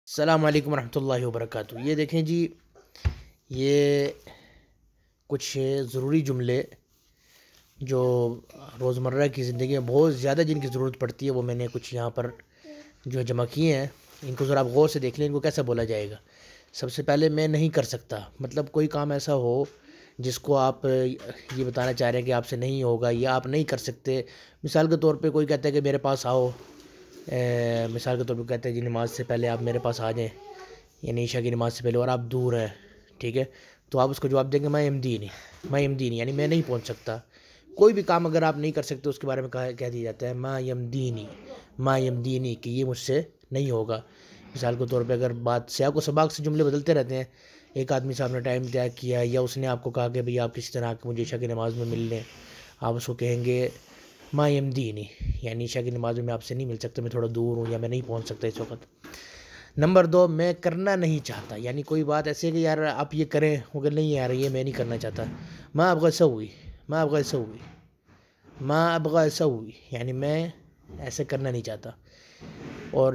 السلام علیکم ورحمۃ اللہ وبرکاتہ۔ یہ دیکھیں جی، یہ کچھ ضروری جملے جو روزمرہ کی زندگی میں بہت زیادہ جن کی ضرورت پڑتی ہے، وہ میں نے کچھ یہاں پر جو جمع کیے ہیں۔ ان کو ذرا آپ غور سے دیکھ لیں، ان کو کیسا بولا جائے گا۔ سب سے پہلے میں نہیں کر سکتا، مطلب کوئی کام ایسا ہو جس کو آپ یہ بتانا چاہ رہے ہیں کہ آپ سے نہیں ہوگا یا آپ نہیں کر سکتے۔ مثال کے طور پہ کوئی کہتا ہے کہ میرے پاس آؤ، مثال کے طور پہ کہتے ہیں جی نماز سے پہلے آپ میرے پاس آ جائیں، یعنی عشاء کی نماز سے پہلے، اور آپ دور ہیں، ٹھیک ہے، تو آپ اس کو جواب دیں گے میں ایم دی نہیں، یعنی میں نہیں پہنچ سکتا۔ کوئی بھی کام اگر آپ نہیں کر سکتے اس کے بارے میں کہہ دیا جاتا ہے ما یمدینی کہ یہ مجھ سے نہیں ہوگا۔ مثال کے طور پہ اگر بات سیاق و سباق سے جملے بدلتے رہتے ہیں، ایک آدمی صاحب نے ٹائم طے کیا یا اس نے آپ کو کہا کہ بھئی آپ کسی طرح مجھے عشاء کی نماز میں مل لیں، آپ اس کو کہیں گے ما یمدینی، یعنی عشاء کی نماز میں آپ سے نہیں مل سکتا، میں تھوڑا دور ہوں یا میں نہیں پہنچ سکتا اس وقت۔ نمبر 2، میں کرنا نہیں چاہتا، یعنی کوئی بات ایسی ہے کہ یار آپ یہ کریں، مگر نہیں یار یہ میں نہیں کرنا چاہتا۔ ما ابغى اسوي، یعنی میں ایسے کرنا نہیں چاہتا۔ اور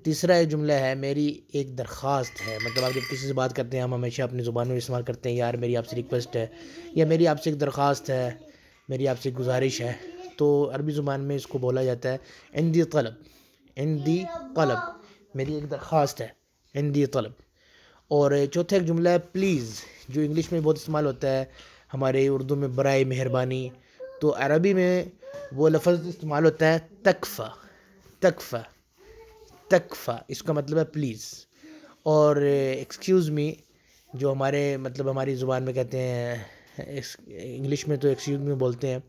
تیسرا یہ جملہ ہے میری ایک درخواست ہے، مطلب آپ جب کسی سے بات کرتے ہیں ہم ہمیشہ اپنی زبان میں استعمال کرتے ہیں، یار میری آپ سے ریکویسٹ ہے، یا میری آپ سے ایک درخواست ہے، میری آپ سے ایک گزارش ہے، تو عربی زبان میں اس کو بولا جاتا ہے عندی طلب، میری ایک درخواست ہے، عندی طلب۔ اور چوتھا ایک جملہ ہے پلیز، جو انگلش میں بہت استعمال ہوتا ہے، ہمارے اردو میں برائے مہربانی، تو عربی میں وہ لفظ استعمال ہوتا ہے تکفا، اس کا مطلب ہے پلیز۔ اور ایکسکیوز می، جو ہمارے مطلب ہماری زبان میں کہتے ہیں، انگلش میں تو ایکسکیوز می بولتے ہیں،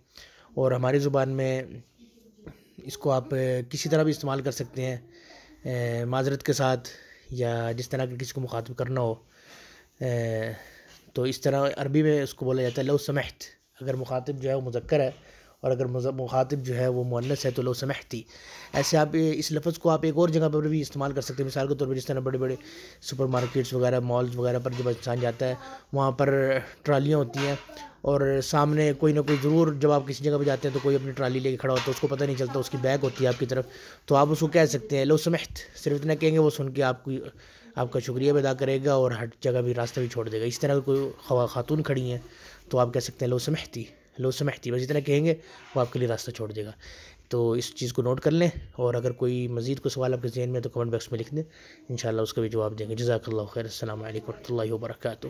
اور ہماری زبان میں اس کو آپ کسی طرح بھی استعمال کر سکتے ہیں، معذرت کے ساتھ، یا جس طرح کہ کسی کو مخاطب کرنا ہو، تو اس طرح عربی میں اس کو بولا جاتا ہے لو سمحت، اگر مخاطب جو ہے وہ مذکر ہے اور اگر مخاطب جو ہے وہ مؤنث ہے تو لو سمحتی۔ ایسے آپ اس لفظ کو آپ ایک اور جگہ پر بھی استعمال کر سکتے ہیں، مثال کے طور پر جس طرح بڑے بڑے سپر مارکیٹس وغیرہ، مالز وغیرہ پر جب انسان جاتا ہے، وہاں پر ٹرالیاں ہوتی ہیں، اور سامنے کوئی نہ کوئی ضرور، جب آپ کسی جگہ پہ جاتے ہیں تو کوئی اپنی ٹرالی لے کے کھڑا ہوتا ہے، اس کو پتہ نہیں چلتا، اس کی بیگ ہوتی ہے آپ کی طرف، تو آپ اس کو کہہ سکتے ہیں لو سمحت، صرف اتنا کہیں گے، وہ سن کے آپ کا شکریہ بھی ادا کرے گا اور ہر جگہ بھی راستہ بھی چھوڑ دے گا۔ اس طرح کوئی خاتون کھڑی ہیں تو آپ کہہ سکتے ہیں لو سمحتی، بس اتنا کہیں گے وہ آپ کے لیے راستہ چھوڑ دے گا۔ تو اس چیز کو نوٹ کر لیں، اور اگر کوئی مزید کوئی سوال آپ کے ذہن میں تو کمنٹ باکس میں لکھ دیں، انشاءاللہ اس کا بھی جواب دیں گے۔ جزاک اللہ خیر، السلام علیکم ورحمۃ اللہ وبرکاتہ۔